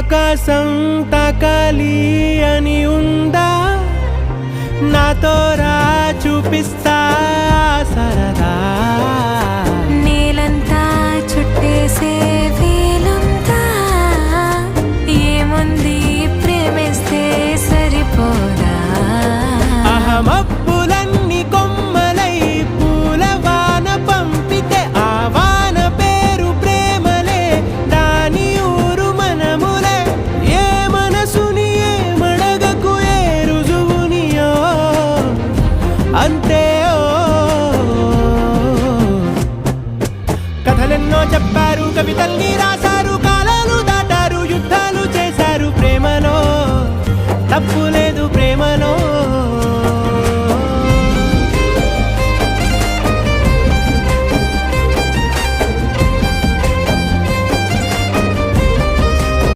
ఆకాశం తాకాలి అని ఉందా, నాతో రా చూపిస్తా సరదా. నేలంతా చుట్టేసే వీలుందా, ఏముంది ప్రేమిస్తే సరిపోదా. అహమప్పులన్నీ కొమ్మలై పూలవాన పంపితే ఆ వాన పేరు ప్రేమలే, దాని ఊరు మనములే. ఏ మనసుని ఏమడగకు, ఏ రుజువునియో అంతే. కథలెన్నో చెప్పారు, కవితల్ని రాశారు, కాలాలు దాటారు, యుద్ధాలు చేశారు, ప్రేమలో తప్పుల